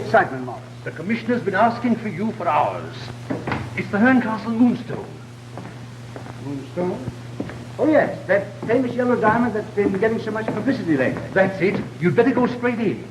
excitement, Morris? The Commissioner's been asking for you for hours. It's the Herncastle Moonstone. Moonstone? Oh, yes, that famous yellow diamond that's been getting so much publicity lately. That's it. You'd better go straight in.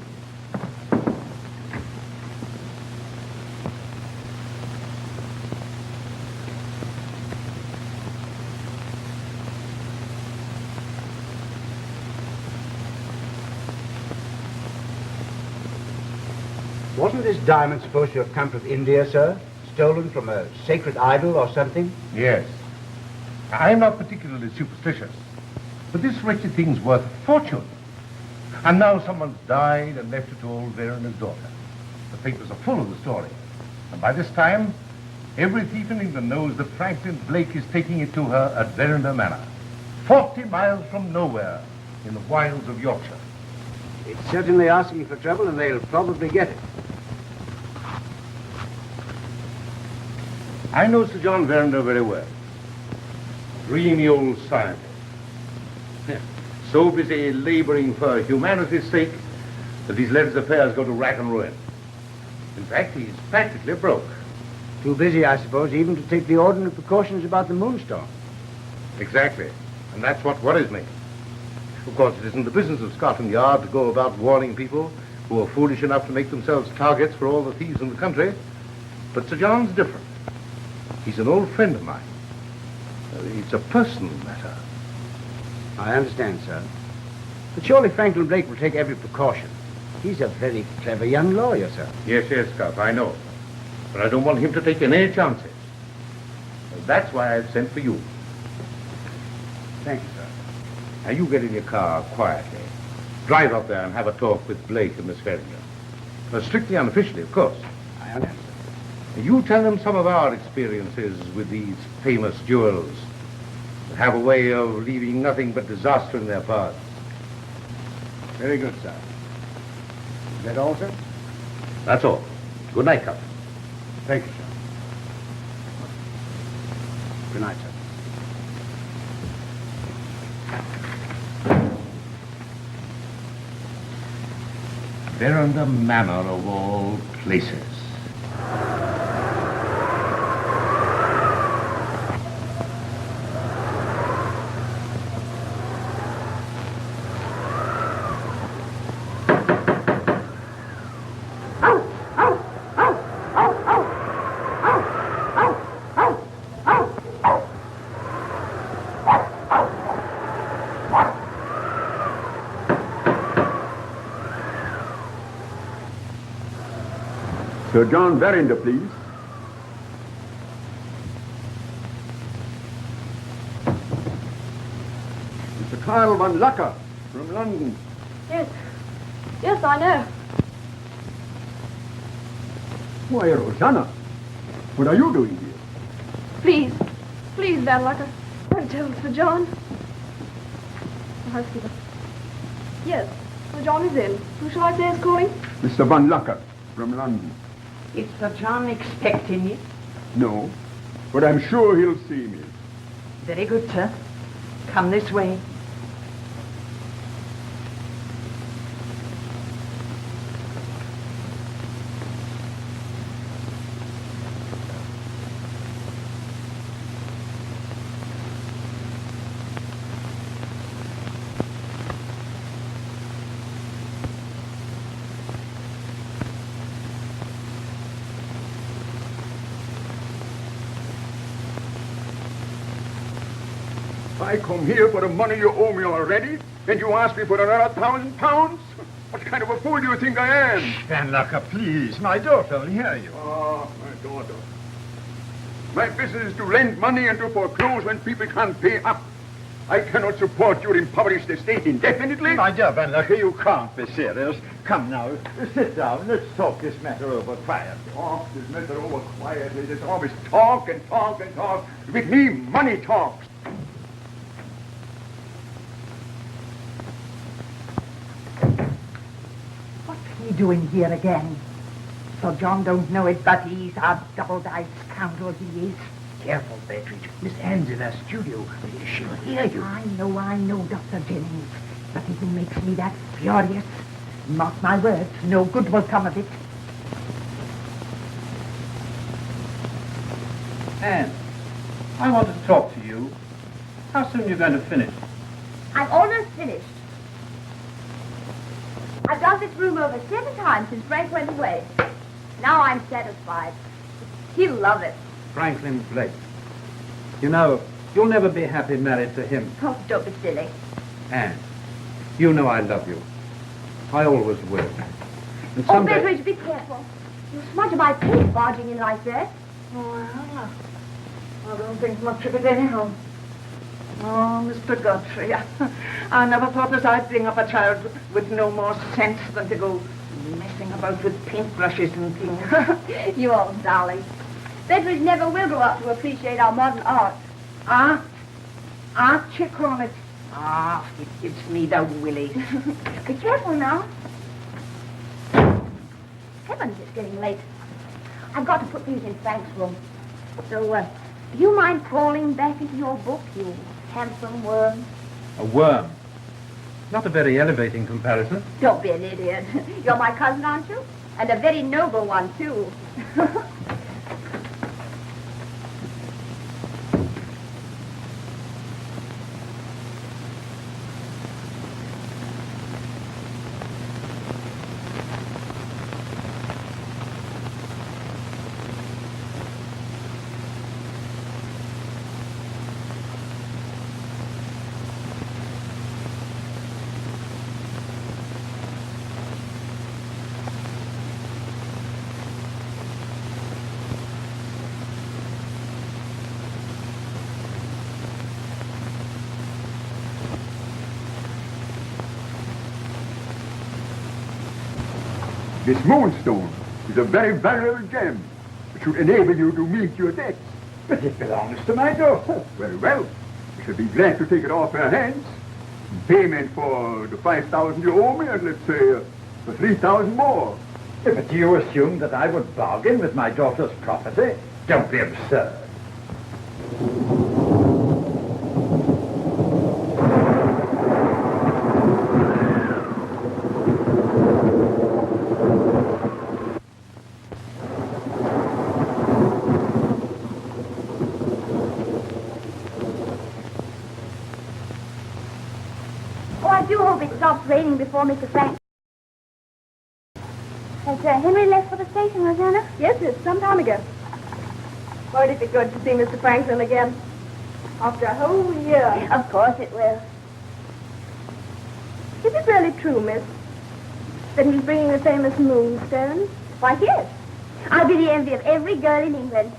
Wasn't this diamond supposed to have come from India, sir? Stolen from a sacred idol or something? Yes. I'm not particularly superstitious, but this wretched thing's worth a fortune. And now someone's died and left it to old Verena's daughter. The papers are full of the story. And by this time, every thief in England knows that Franklin Blake is taking it to her at Verena Manor, 40 miles from nowhere in the wilds of Yorkshire. It's certainly asking for trouble, and they'll probably get it. I know Sir John Verena very well. Dreamy old scientist. So busy laboring for humanity's sake that he's let his affairs go to rack and ruin. In fact, he's practically broke. Too busy, I suppose, even to take the ordinary precautions about the Moonstone. Exactly. And that's what worries me. Of course, it isn't the business of Scotland Yard to go about warning people who are foolish enough to make themselves targets for all the thieves in the country. But Sir John's different. He's an old friend of mine. It's a personal matter. I understand, sir. But surely Franklin Blake will take every precaution. He's a very clever young lawyer, sir. Yes, Scout, I know. But I don't want him to take any chances. That's why I've sent for you. Thank you, sir. Now, you get in your car quietly. Drive up there and have a talk with Blake and Miss Verena. Strictly unofficially, of course. I understand. You tell them some of our experiences with these famous jewels that have a way of leaving nothing but disaster in their paths. Very good, sir. Is that all, sir? That's all. Good night, Captain. Thank you, sir. Good night, sir. Verena Manor of all places. Sir John Verena, please. Mr. Kyle Van Lacker from London. Yes. Yes, I know. Why, Rosanna, what are you doing here? Please. Please, Van Lucker. Don't tell Sir John. The housekeeper. Yes, Sir John is in. Who shall I say is calling? Mr. Van Lacker from London. Is Sir John expecting you? No, but I'm sure he'll see me. Very good, sir. Come this way. I come here for the money you owe me already, and you ask me for another £1,000? What kind of a fool do you think I am? Van Lacker, please. My daughter will hear you. Ah, my daughter. My business is to lend money and to foreclose when people can't pay up. I cannot support your impoverished estate indefinitely. My dear Van Lacker, you can't be serious. Come now, sit down. Let's talk this matter over quietly. Talk this matter over quietly. There's always talk and talk and talk. With me, money talks. He doing here again? Sir John don't know it, but he's a double-dyed scoundrel, he is. Careful, Beatrice. Miss Anne's in her studio. She'll hear you. I know, Dr. Jennings. But it makes me that furious. Mark my words, no good will come of it. Anne, I want to talk to you. How soon are you going to finish? I'm almost finished. I've done this room over 7 times since Frank went away. Now I'm satisfied. He'll love it. Franklin Blake. You know, you'll never be happy married to him. Oh, don't be silly. Anne, you know I love you. I always will. And Oh, someday... Betteridge, be careful. You smudge my paint barging in like that. Well, I don't think much of it anyhow. Oh, Mr. Godfrey, I never thought as I'd bring up a child with no more sense than to go messing about with paintbrushes and things. You old darling. Betteridge never will grow up to appreciate our modern art. Art, you call it? Ah, it gives me the willies. Be careful now. Heavens, it's getting late. I've got to put these in Frank's room. So, do you mind crawling back into your book, you handsome worm? A worm. Not a very elevating comparison. Don't be an idiot. You're my cousin, aren't you? And a very noble one, too. This Moonstone is a very valuable gem. It should enable you to meet your debts. But it belongs to my daughter. Very well. I shall be glad to take it off her hands. In payment for the 5,000 you owe me, and let's say for 3,000 more. But you assume that I would bargain with my daughter's property? Don't be absurd. Oh, I do hope it stops raining before Mr. Frank. Has Henry left for the station, Rosanna? Yes, miss, some time ago. Won't it be good to see Mr. Franklin again? After a whole year. Of course it will. Is it really true, miss, that he's bringing the famous Moonstone? Why, yes. I'll be the envy of every girl in England.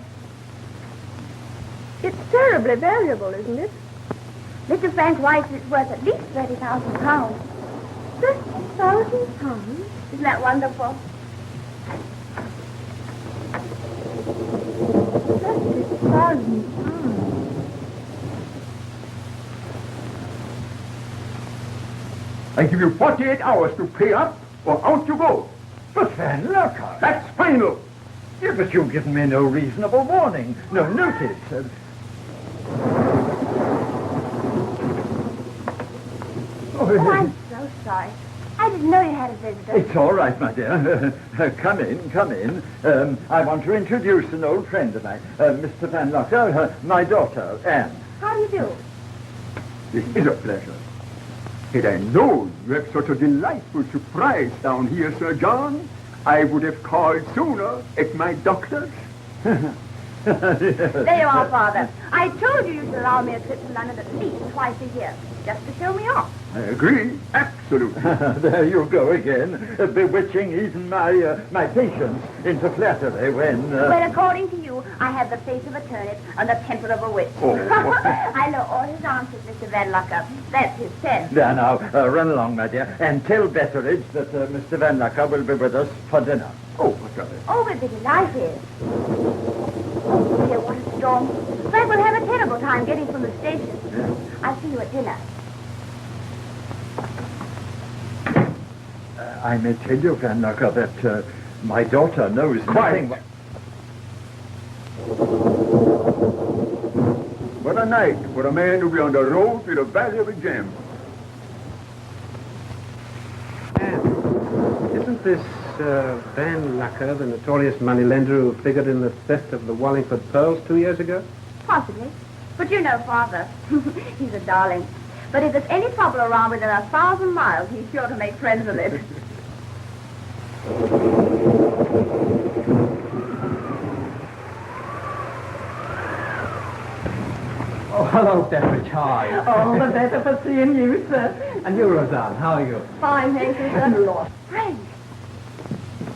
It's terribly valuable, isn't it? Mr. Frank writes it's worth at least £30,000. £30,000? Isn't that wonderful? £30,000. I give you 48 hours to pay up, or out you go. But Van Locker... That's final. Yeah, but you've given me no reasonable warning, no notice. Oh, I'm so sorry. I didn't know you had a visitor. It's all right, my dear. Come in, come in. I want to introduce an old friend of mine, Mr. Van Locker, my daughter, Anne. How do you do? This is a pleasure. Had I known you have such a delightful surprise down here, Sir John, I would have called sooner at my doctor's. There you are, Father. I told you you'd allow me a trip to London at least twice a year, just to show me off. I agree, absolutely. There you go again, bewitching even my patients into flattery when... Well, according to you, I have the face of a turnip and the temper of a witch. Oh. I know all his answers, Mr. Van Locker. That's his test. There now, run along, my dear, and tell Betteridge that Mr. Van Locker will be with us for dinner. Oh, what's that? Oh, we'll be delighted. Oh, dear, what a storm. Frank will have a terrible time getting from the station. I'll see you at dinner. I may tell you, Van Locker, that my daughter knows Quiet. nothing... What a night for a man to be on the road with a valuable gem. Anne, isn't this Van Lucker the notorious moneylender who figured in the theft of the Wallingford pearls 2 years ago? Possibly. But you know Father. He's a darling. But if there's any trouble around within 1,000 miles, he's sure to make friends with it. Oh, hello, Beveridge. Hi. All the better for seeing you, sir. And you, Roseanne, how are you? Fine, thank you, sir. Lost. Frank.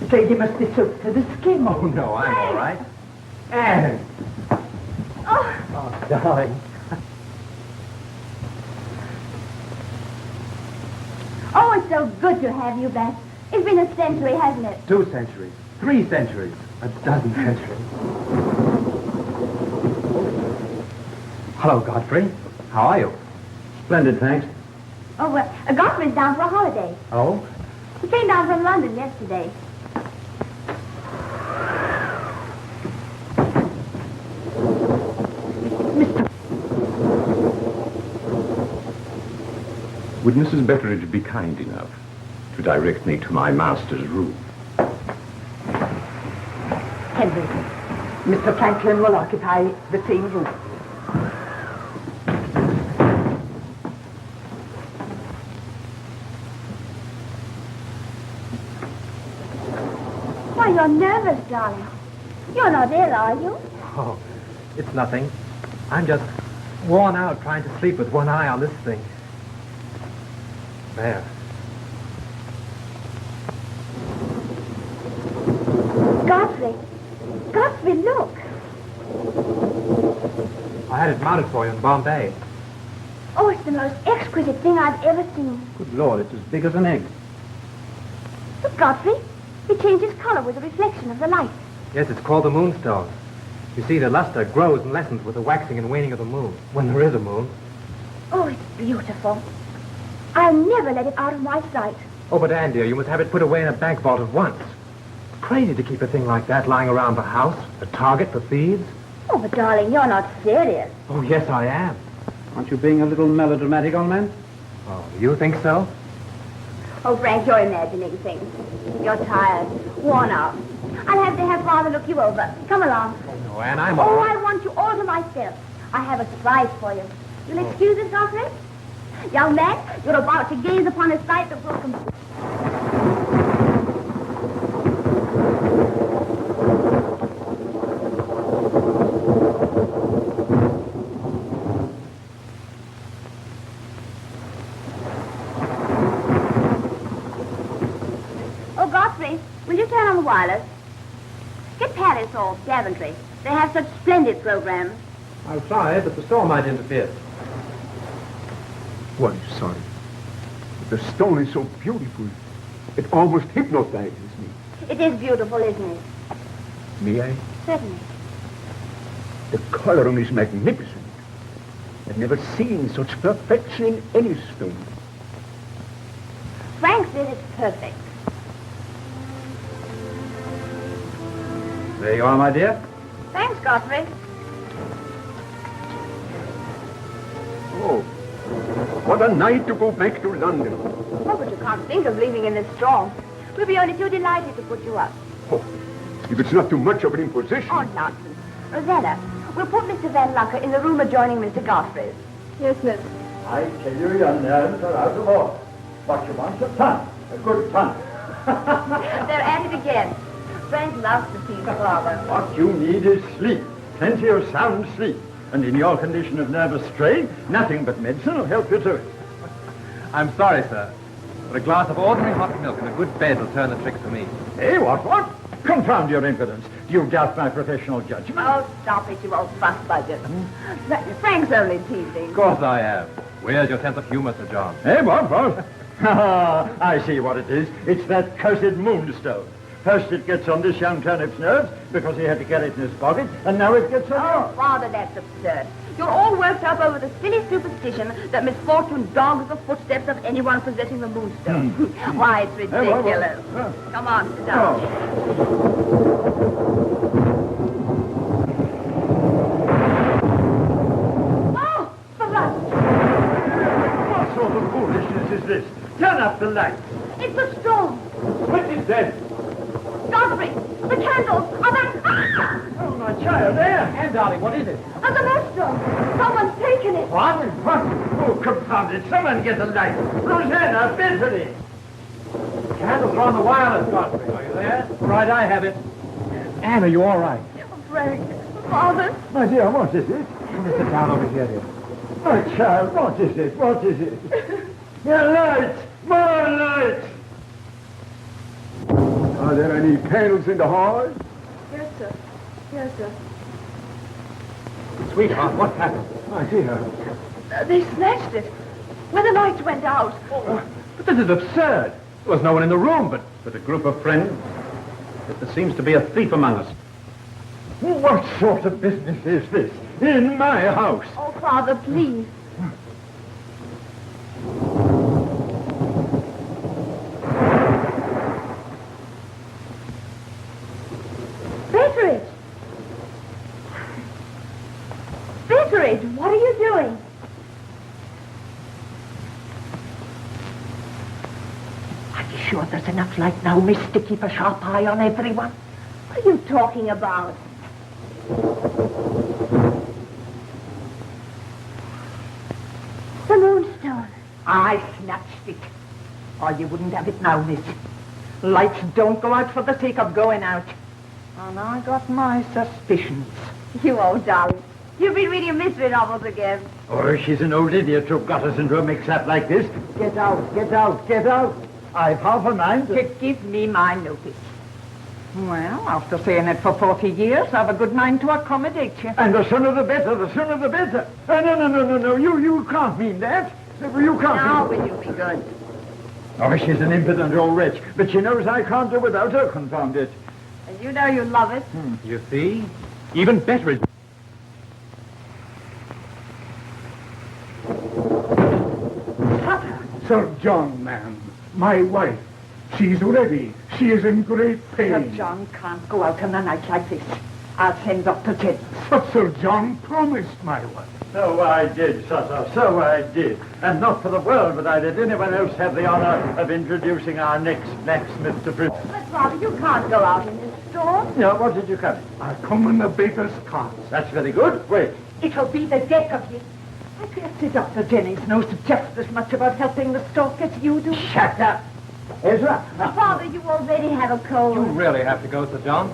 Afraid you must be soaked to the skin. Oh, no, I'm all right. Anne! Oh, Oh, darling. oh, it's so good to have you back. It's been a century, hasn't it? 2 centuries. 3 centuries. A dozen centuries. Hello, Godfrey. How are you? Splendid, thanks. Oh, Godfrey's down for a holiday. Oh? He came down from London yesterday. Would Mrs. Betteridge be kind enough to direct me to my master's room? Henry, Mr. Franklin will occupy the same room. Why, you're nervous, darling. You're not ill, are you? Oh, it's nothing. I'm just worn out trying to sleep with one eye on this thing. There. Godfrey. Godfrey, look. I had it mounted for you in Bombay. Oh, it's the most exquisite thing I've ever seen. Good Lord, it's as big as an egg. Look, Godfrey. It changes color with the reflection of the light. Yes, it's called the Moonstone. You see, the luster grows and lessens with the waxing and waning of the moon, when there is a moon. Oh, it's beautiful. I'll never let it out of my sight. Oh, but Anne, dear, you must have it put away in a bank vault at once. It's crazy to keep a thing like that lying around the house, a target for thieves. Oh, but darling, you're not serious. Oh, yes, I am. Aren't you being a little melodramatic, old man? Oh, you think so? Oh, Frank, you're imagining things. You're tired, worn out. I'll have to have Father look you over. Come along. Oh, no, Anne, I'm all Oh, right. I want you all to myself. I have a surprise for you. You'll excuse us, Godfrey? Young man, you're about to gaze upon a sight that will complete. Oh, Godfrey, will you turn on the wireless? Get Paris or Daventry. They have such splendid programs. I'll try, but the storm might interfere. Why, son, the stone is so beautiful. It almost hypnotizes me. It is beautiful, isn't it? May I? Certainly. The coloring is magnificent. I've never seen such perfection in any stone. Frank says it's perfect. There you are, my dear. Thanks, Godfrey. Oh, what a night to go back to London. Oh, but you can't think of leaving in this storm. We'll be only too delighted to put you up. Oh, if it's not too much of an imposition. Oh, nonsense. Rosetta, we'll put Mr. Van Lucker in the room adjoining Mr. Godfrey's. Yes, miss. I tell you, your nerves are out of order. What you want, a ton, a good ton. They're at it again. Frank loves to see his father. What you need is sleep, plenty of sound sleep. And in your condition of nervous strain, nothing but medicine will help you to it. I'm sorry, sir, but a glass of ordinary hot milk and a good bed will turn the trick for me. Hey, what? Confound your impudence. Do you doubt my professional judgment? Oh, stop it, you old fuss budget. Frank's only teasing. Of course I am. Where's your sense of humor, Sir John? Hey, what? Ah, I see what it is. It's that cursed Moonstone. First it gets on this young turnip's nerves because he had to carry it in his pocket, and now it gets on Oh, yours. Father, that's absurd. You're all worked up over the silly superstition that misfortune dogs the footsteps of anyone possessing the Moonstone. Why, it's ridiculous. Come on, sit down. Oh, for God's What sort of foolishness is this? Turn up the lights. It's a storm. Switch it then. darling. What is it? The Moonstone. Someone's taken it. What? What? Oh, confound it. Someone get a light. Rosanna, Bentley. Candles are on the wireless, Godfrey. Are you there? Right, I have it. Anne, are you all right? Frank. Father. My dear, what is it? Come and sit down over here, dear. My child, what is it? What is it? Your light! More light! Are there any candles in the hall? Yes, sir. Yes, sir. Sweetheart, what happened? My dear. They snatched it. When the lights went out. But this is absurd. There was no one in the room but a group of friends. But there seems to be a thief among us. What sort of business is this? In my house? Oh, Father, please. Betteridge! Betteridge, what are you doing? Are you sure there's enough light now, miss, to keep a sharp eye on everyone? What are you talking about? The Moonstone. I snatched it. Or you wouldn't have it now, miss. Lights don't go out for the sake of going out. And I got my suspicions. You old darling. You've been reading mystery novels again. Oh, she's an old idiot who got us into a mix-up like this. Get out, get out, get out. I've half a mind To give me my notice. Well, after saying it for 40 years, I've a good mind to accommodate you. And the sooner the better, the sooner the better. No, you can't mean that. You can't Now mean... will you be good? Oh, she's an impudent old wretch, but she knows I can't do without her, confound it. And you know you love it. You see? Even Betteridge. Sir John, ma'am. My wife. She's ready. She is in great Sir pain. John can't go out on a night like this. I'll send Dr. Jennings. But Sir John promised my wife. So I did, Sutter, so I did. And not for the world would I let anyone else have the honor of introducing our next blacksmith to prison. But, Father, you can't go out in this storm. No, what did you come in? I come in the baker's cart. That's very good. Wait. It'll be the death of you. I dare say Dr. Jennings knows just as much about helping the stock as you do. Shut up. Ezra. But, Father, you already have a cold. You really have to go, Sir John.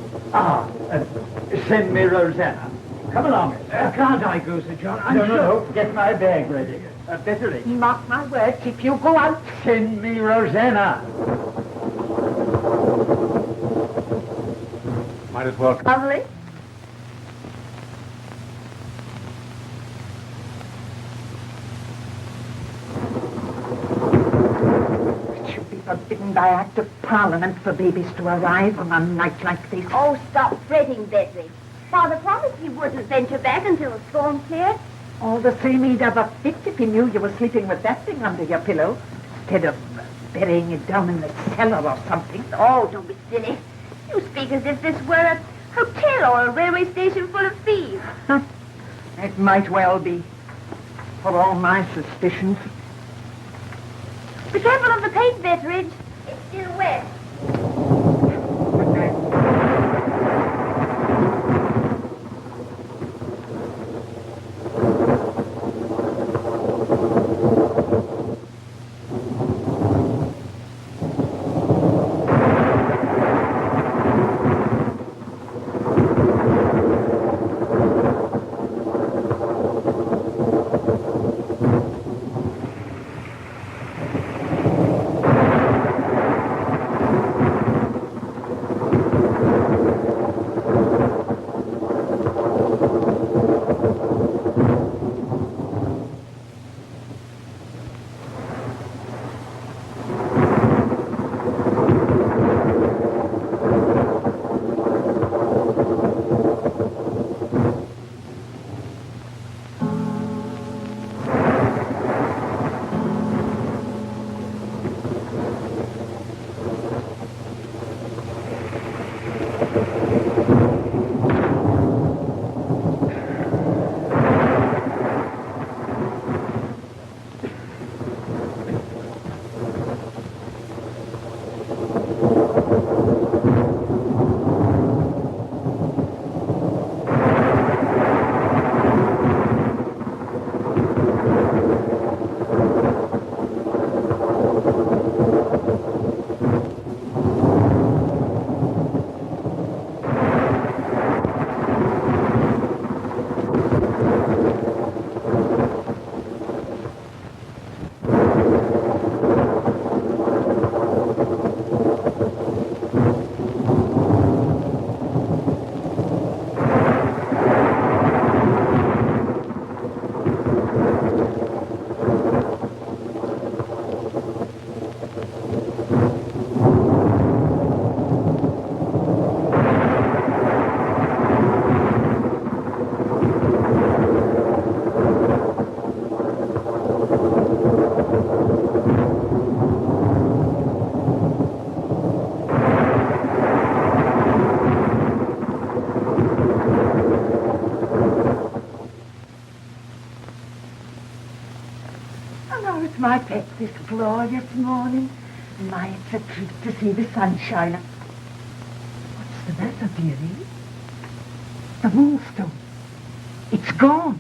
Send me Rosanna. Come along. Can't I go, Sir John? No. Get my bag ready. Betteridge. Mark my words, if you go out, Send me Rosanna. Might as well. Lovely. it should be forbidden by Act of Parliament for babies to arrive on a night like this. Oh, stop fretting, Betty. Father promised he wouldn't venture back until the storm cleared. All the same, he'd have a fit if he knew you were sleeping with that thing under your pillow, instead of burying it down in the cellar or something. Oh, don't be silly. You speak as if this were a hotel or a railway station full of thieves. It might well be, for all my suspicions. Be careful of the paint, Betteridge. It's still wet. my pet this glorious morning. My, it's a treat to see the sunshine. What's the matter, dearie? The Moonstone. It's gone.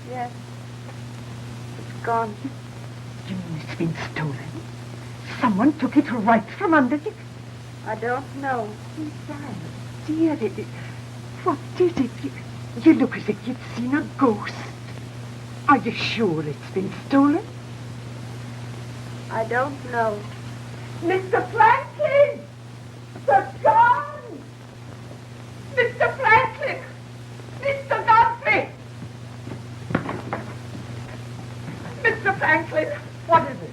Yes. It's gone. You mean it's been stolen? Someone took it right from under you? I don't know. Dearie, what is it? You look as if you'd seen a ghost. Are you sure it's been stolen? I don't know. Mr. Franklin! Sir John! Mr. Franklin! Mr. Godfrey! Mr. Franklin! What is it?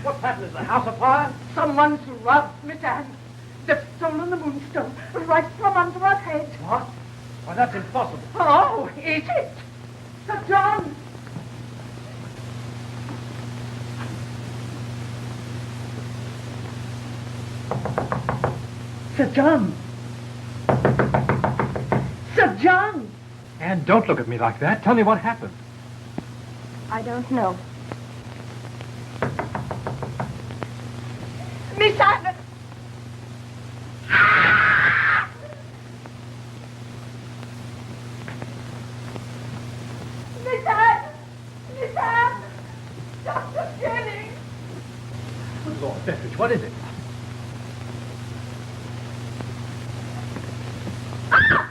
What's happened? Is the house afire? Someone's robbed Miss Anne. They've stolen the Moonstone right from under her head. What? Why, that's impossible. Oh, is it? Sir John! Sir John! Sir John! Anne, don't look at me like that. Tell me what happened. I don't know. Miss Anne! Miss Anne! Miss Anne! Dr. Jennings! Lord Bettridge, what is it? Father!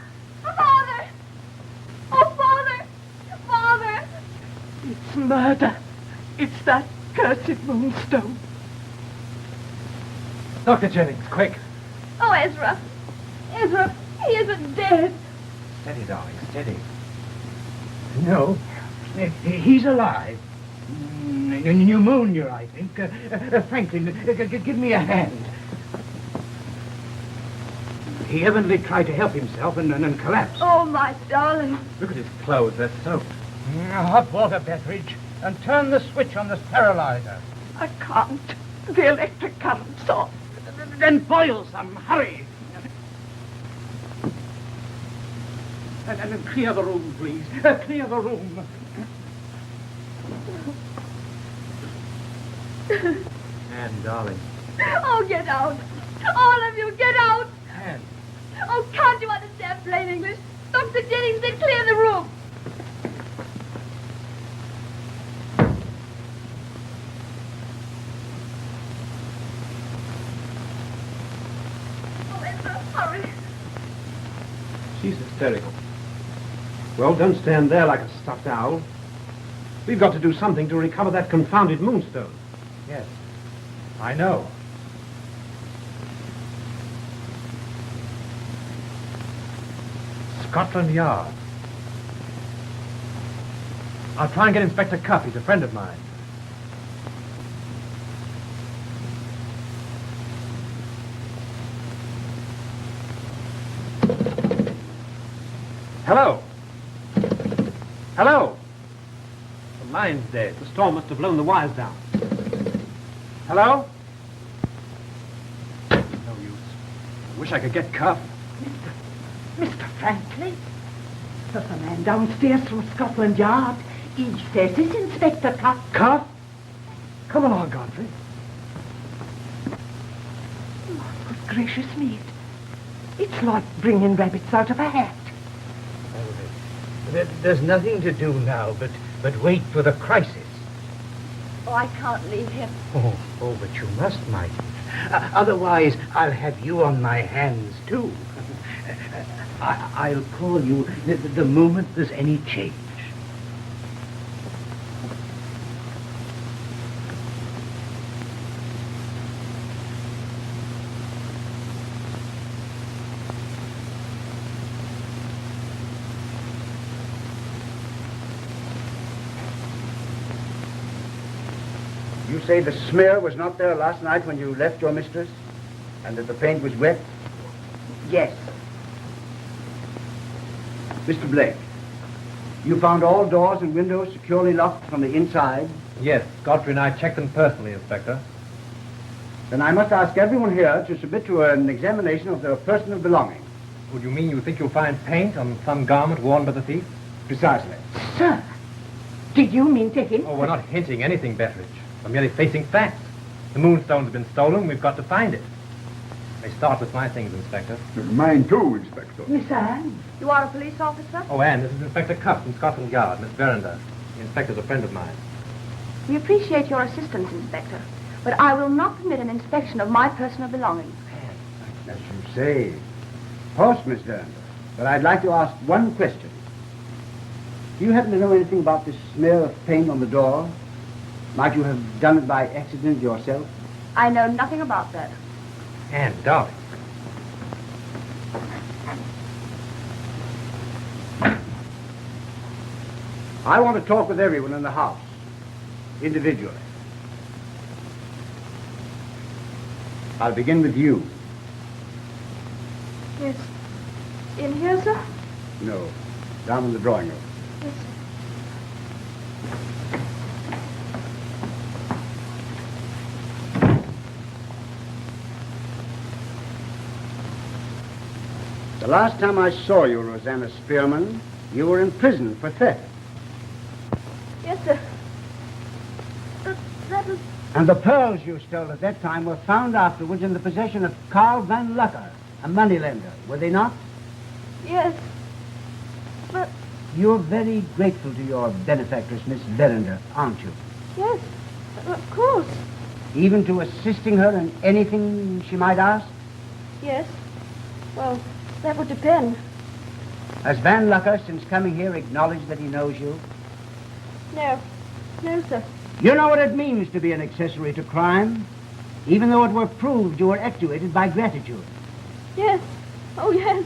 Oh, Father! Father! It's murder. It's that cursed Moonstone. Dr. Jennings, quick. Oh, Ezra! Ezra, he isn't dead. Steady, darling, steady. No, he's alive. Pneumonia, I think. Franklin, give me a hand. He evidently tried to help himself and collapsed. Oh, my darling. Look at his clothes, they're soaked. Hot water, Bettridge, and turn the switch on the sterilizer. I can't. The electric current's off. Then boil some, hurry. And clear the room, please. Clear the room. Anne, darling. Oh, get out. All of you, get out. Anne. Oh, can't you understand plain English? Dr. Jennings said clear the room. Oh, Ezra, hurry. She's hysterical. Well, don't stand there like a stuffed owl. We've got to do something to recover that confounded Moonstone. Yes, I know. Scotland Yard. I'll try and get Inspector Cuff. He's a friend of mine. Hello. Hello. The line's dead. The storm must have blown the wires down. Hello? No use. I wish I could get Cuff. Mr. Franklin? There's a man downstairs from Scotland Yard. He says it's Inspector Cuff. Cuff? Come along, Godfrey. Good gracious me. It's like bringing rabbits out of a hat. There's nothing to do now but wait for the crisis. Oh, I can't leave him. Oh, but you must, Mike. Otherwise, I'll have you on my hands, too. I'll call you the moment there's any change. You say the smear was not there last night when you left your mistress? And that the paint was wet? Yes. Mr. Blake, you found all doors and windows securely locked from the inside? Yes, Godfrey and I checked them personally, Inspector. Then I must ask everyone here to submit to an examination of their personal belongings. Would you mean you think you'll find paint on some garment worn by the thief? Precisely. Sir, Do you mean to hint? Oh, we're not hinting anything, Betteridge. We're merely facing facts. The Moonstone's been stolen. We've got to find it. They start with my things, Inspector. Mine too, Inspector. Miss Anne? You are a police officer? Oh, Anne, this is Inspector Cuff from Scotland Yard, Miss Verinder. The inspector's a friend of mine. We appreciate your assistance, Inspector, but I will not permit an inspection of my personal belongings. As you say. Of course, Miss Verner. But I'd like to ask one question. Do you happen to know anything about this smear of paint on the door? Might you have done it by accident yourself? I know nothing about that. Anne, darling. I want to talk with everyone in the house, individually. I'll begin with you. Yes. In here, sir? No, down in the drawing room. Yes. The last time I saw you, Rosanna Spearman, you were in prison for theft. Yes, sir. That was... And the pearls you stole at that time were found afterwards in the possession of Carl Van Lucker, a moneylender, were they not? Yes. But... You're very grateful to your benefactress, Miss Verinder, aren't you? Yes. Of course. Even to assisting her in anything she might ask? Yes. Well, that would depend. Has Van Lucker, since coming here, acknowledged that he knows you? No. No, sir. You know what it means to be an accessory to crime, even though it were proved you were actuated by gratitude. Yes. Oh, yes.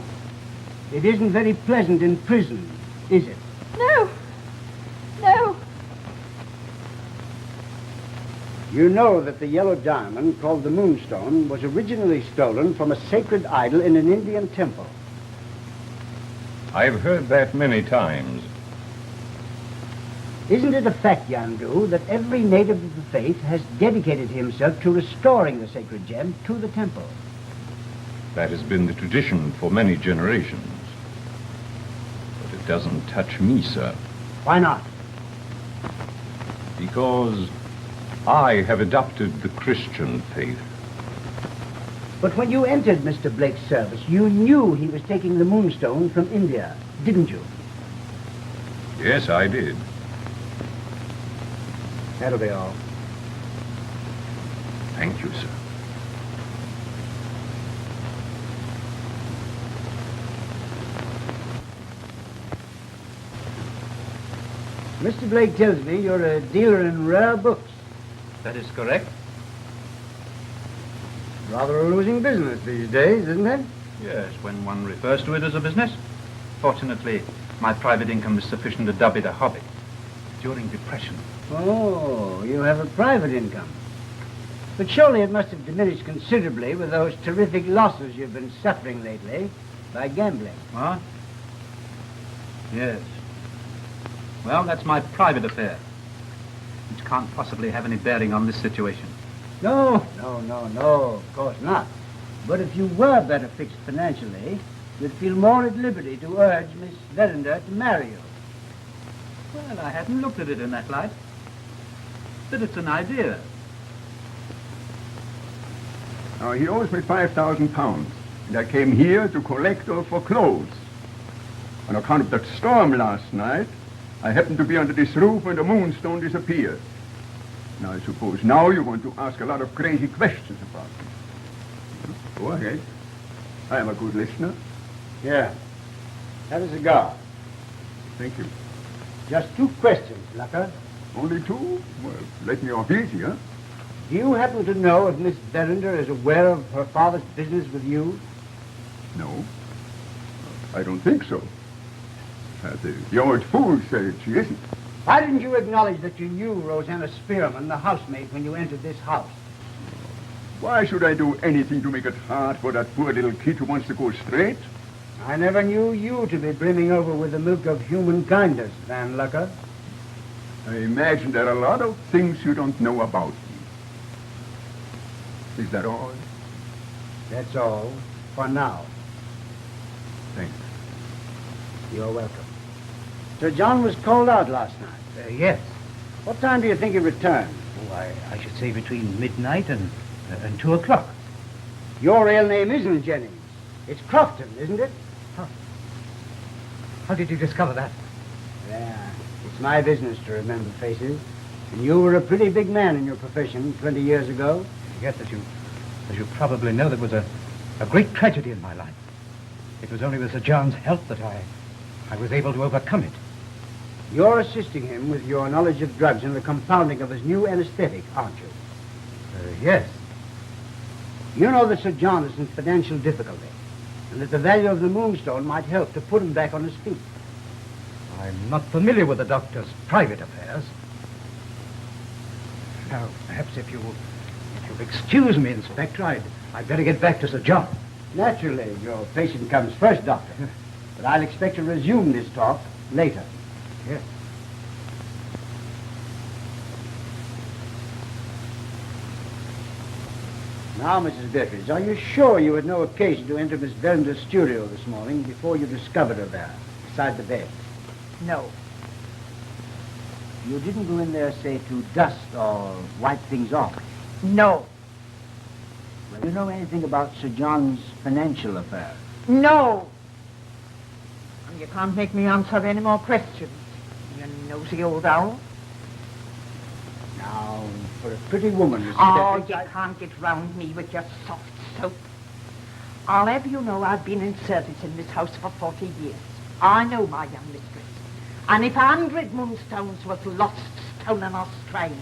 It isn't very pleasant in prison, is it? No. No. You know that the yellow diamond, called the Moonstone, was originally stolen from a sacred idol in an Indian temple. I've heard that many times. Isn't it a fact, Yandu, that every native of the faith has dedicated himself to restoring the sacred gem to the temple? That has been the tradition for many generations. But it doesn't touch me, sir. Why not? Because I have adopted the Christian faith. But when you entered Mr. Blake's service, you knew he was taking the Moonstone from India, didn't you? Yes, I did. That'll be all. Thank you, sir. Mr. Blake tells me you're a dealer in rare books. That is correct. Rather a losing business these days, isn't it? Yes, when one refers to it as a business. Fortunately, my private income is sufficient to dub it a hobby. During depression. Oh, you have a private income. But surely it must have diminished considerably with those terrific losses you've been suffering lately by gambling. What? Yes. Well, that's my private affair, which can't possibly have any bearing on this situation. No, of course not. But if you were better fixed financially, you'd feel more at liberty to urge Miss Verinder to marry you. Well, I hadn't looked at it in that light. But it's an idea. Now, he owes me £5,000, and I came here to collect her for clothes. On account of that storm last night, I happened to be under this roof when the Moonstone disappeared. Now, I suppose now you're going to ask a lot of crazy questions about me. Go ahead. I am a good listener. Yeah. Have a cigar. Thank you. Just 2 questions, Lucker. Only 2? Well, let me off easy, huh? Do you happen to know if Miss Verinder is aware of her father's business with you? No. I don't think so. The old fool said she isn't. Why didn't you acknowledge that you knew Rosanna Spearman, the housemaid, when you entered this house? Why should I do anything to make it hard for that poor little kid who wants to go straight? I never knew you to be brimming over with the milk of human kindness, Van Lucker. I imagine there are a lot of things you don't know about me. Is that all? That's all, for now. Thanks. You're welcome. Sir John was called out last night. Yes. What time do you think he returned? Oh, I should say between midnight and 2 o'clock. Your real name isn't Jennings. It's Crofton, isn't it? How did you discover that? Yeah, it's my business to remember faces. And you were a pretty big man in your profession 20 years ago. Yes, as you probably know, there was a great tragedy in my life. It was only with Sir John's help that I was able to overcome it. You're assisting him with your knowledge of drugs and the compounding of his new anesthetic, aren't you? Yes. You know that Sir John is in financial difficulty, and that the value of the Moonstone might help to put him back on his feet. I'm not familiar with the doctor's private affairs. Now, perhaps if you'll excuse me, Inspector, I'd better get back to Sir John. Naturally, your patient comes first, Doctor. But I'll expect to resume this talk later. Yes. Now, Mrs. Beatrice, are you sure you had no occasion to enter Miss Verender's studio this morning before you discovered her there, beside the bed? No. You didn't go in there, say, to dust or wipe things off? No. Well, do you know anything about Sir John's financial affairs? No. And you can't make me answer any more questions, you nosy old owl. Now, for a pretty woman, Mrs. Oh, Beatrice, you can't get round me with your soft soap. I'll have you know I've been in service in this house for 40 years. I know my young mistress. And if 100 Moonstones was lost, stolen or strayed,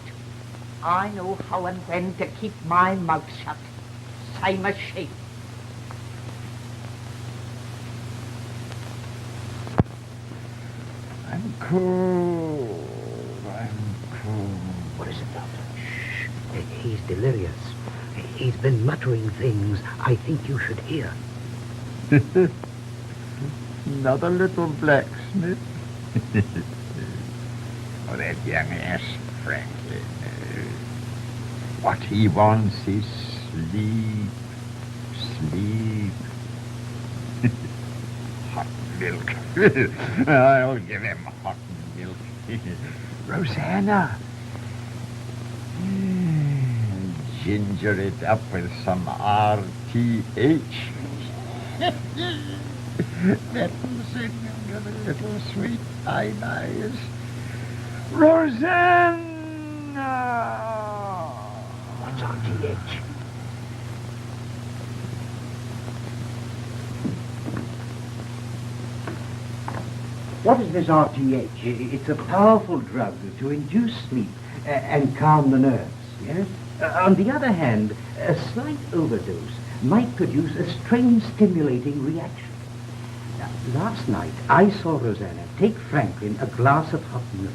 I know how and when to keep my mouth shut. Same as she. I'm cold. What is it, Doctor? Shh. He's delirious. He's been muttering things I think you should hear. Another little blacksmith. Oh, that young ass, Franklin. What he wants is sleep. Sleep. Hot milk. I'll give him hot milk. Rosanna. Ginger it up with some RTH. That'll sing your little sweet eyes. Rosanna! What's RTH? what is this RTH? It's a powerful drug to induce sleep and calm the nerves. Yes? On the other hand, a slight overdose might produce a strange stimulating reaction. Now, last night, I saw Rosanna take Franklin a glass of hot milk.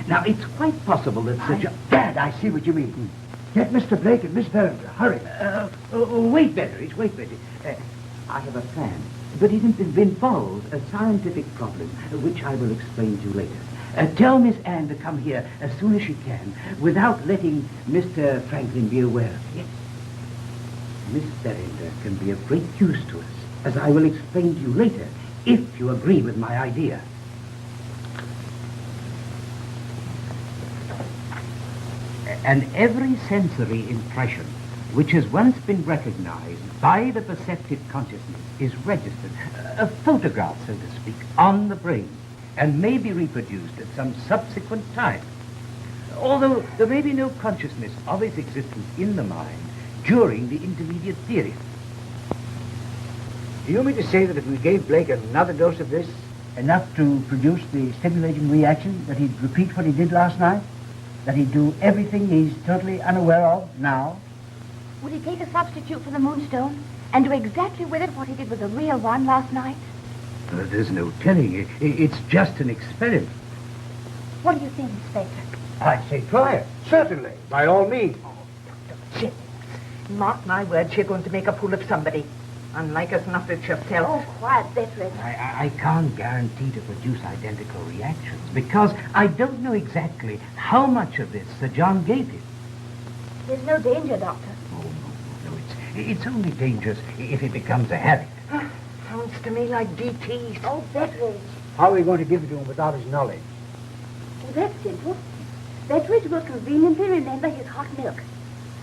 Now, it's quite possible that such a... Dad, I see what you mean. Get Mr. Blake and Miss Verinder. Hurry. Wait, Betteridge, wait, Betty. I have a plan, but it involves a scientific problem, which I will explain to you later. Tell Miss Anne to come here as soon as she can, without letting Mr. Franklin be aware of it. Miss Verinder can be of great use to us, as I will explain to you later, if you agree with my idea. And every sensory impression which has once been recognized by the perceptive consciousness is registered, a photograph, so to speak, on the brain, and may be reproduced at some subsequent time. Although there may be no consciousness of its existence in the mind during the intermediate period. Do you mean to say that if we gave Blake another dose of this, enough to produce the stimulating reaction, that he'd repeat what he did last night? That he'd do everything he's totally unaware of now? Would he take a substitute for the Moonstone and do exactly with it what he did with the real one last night? There's no telling. It's just an experiment. What do you think, Inspector? I'd say try it. Certainly. By all means. Jennings, mark my words, you're going to make a fool of somebody. Unlike as not it's yourself. Oh, quiet, Bettridge. I can't guarantee to produce identical reactions because I don't know exactly how much of this Sir John gave him. There's no danger, Doctor. Oh, no, it's only dangerous if it becomes a habit. Sounds to me like DTs. Oh, Bettridge. How are we going to give it to him without his knowledge? Well, that's simple. Betteridge will conveniently remember his hot milk.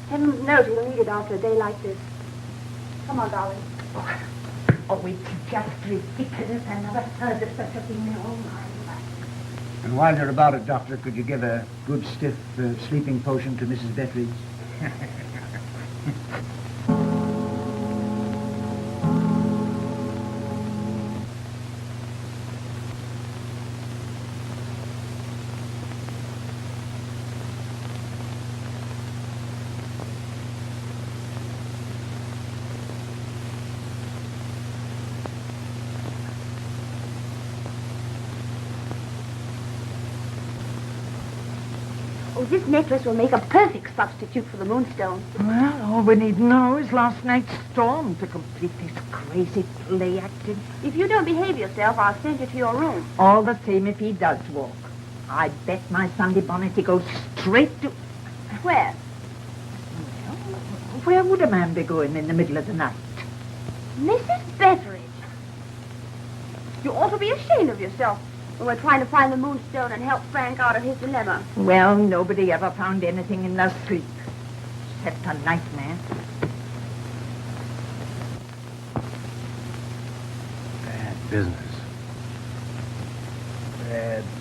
Heavens knows he'll need it after a day like this. Come on, darling. Oh, it's just ridiculous. I never heard of such a thing in all my life. And while you're about it, Doctor, could you give a good stiff sleeping potion to Mrs. Betteridge? Oh, this necklace will make a perfect substitute for the Moonstone. Well, all we need now is last night's storm to complete this crazy play acting. If you don't behave yourself, I'll send you to your room. All the same if he does walk. I bet my Sunday bonnet he goes straight to... Where? Where would a man be going in the middle of the night? Mrs. Betteridge. You ought to be ashamed of yourself when we're trying to find the Moonstone and help Frank out of his dilemma. Well, nobody ever found anything in their sleep, except a nightmare. Bad business. Bad business.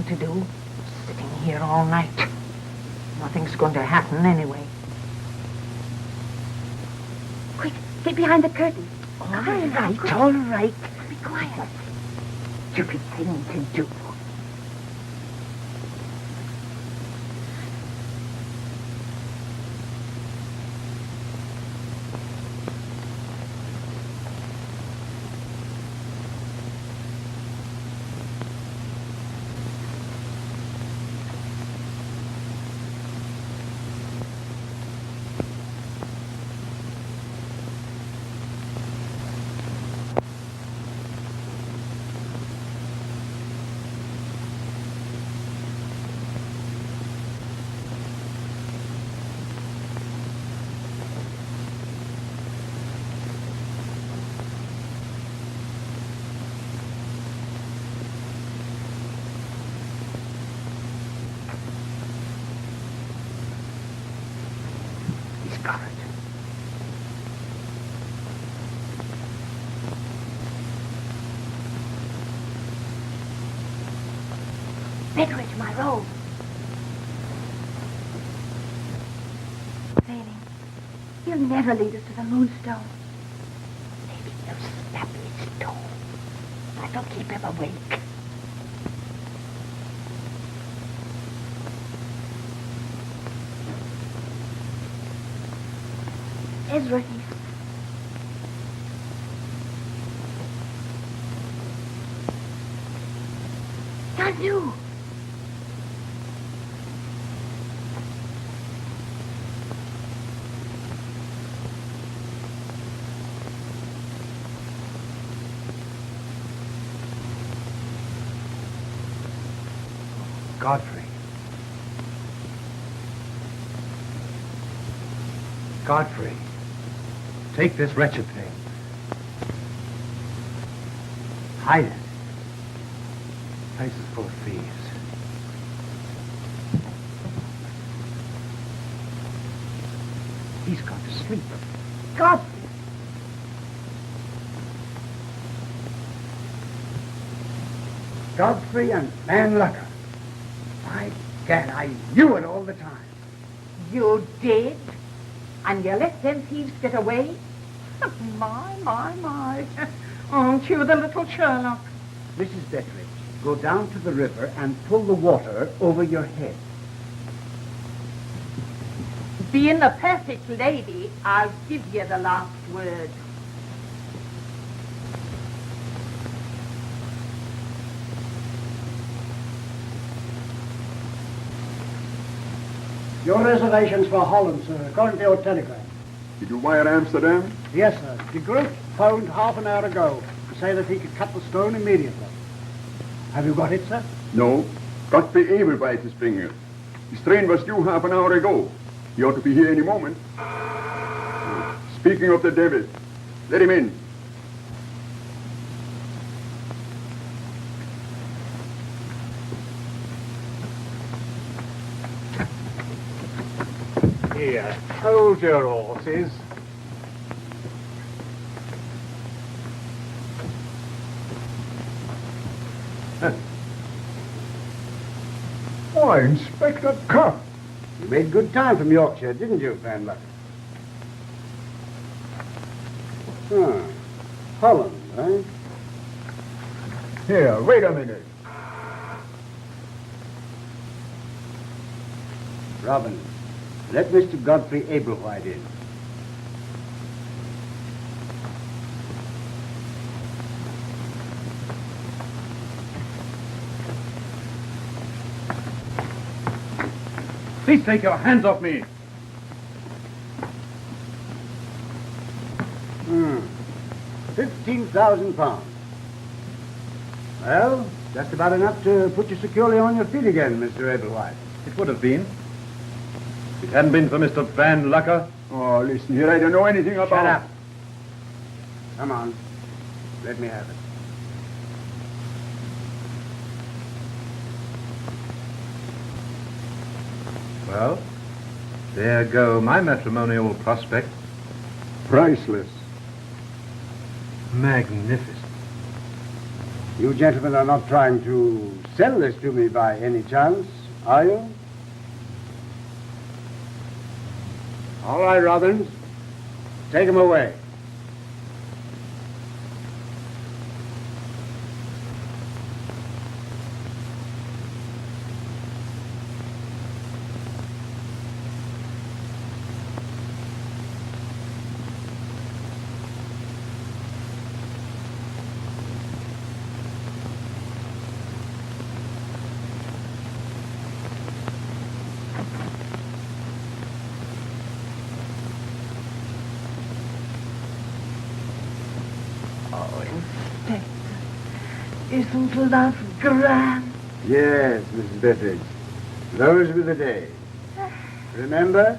To do, sitting here all night. Nothing's going to happen anyway. Quick, get behind the curtain. All right. Be quiet. Stupid thing to do. Got it. Betteridge, my robe. Failing. He'll never lead us to the Moonstone. Maybe he'll snap his toe. That'll keep him awake. Ezra, he's... I knew. Godfrey. Godfrey. Take this wretched thing. Hide it. place is full of thieves. He's gone to sleep. Godfrey! Godfrey and Van Lucker. My gad, I knew it all the time. You did? And you let them thieves get away? My. Aren't you the little Sherlock? Mrs. Betteridge, go down to the river and pull the water over your head. Being a perfect lady, I'll give you the last word. Your reservations for Holland, sir, according to your telegram. Did you wire Amsterdam? Yes, sir. De Groot phoned half an hour ago to say that he could cut the stone immediately. Have you got it, sir? No. Godfrey Abelwhite is bringing it. His train was due half an hour ago. He ought to be here any moment. Speaking of the devil, let him in. Here, hold your horses. Why, Inspector Cuff. You made good time from Yorkshire, didn't you, Van Lucker? Holland, eh? Here, wait a minute. Robin, let Mr. Godfrey Abelwhite in. Please take your hands off me. 15,000 pounds. Well, just about enough to put you securely on your feet again, Mr. Abelwhite. It would have been. If it hadn't been for Mr. Van Lucker. Oh, listen here, I don't know anything about... Shut up. Come on. Let me have it. Well, there go my matrimonial prospects. Priceless. Magnificent. You gentlemen are not trying to sell this to me by any chance, are you? All right, Robbins. Take him away. Isn't that grand? Yes, Mrs. Betteridge. Those were the days. Remember?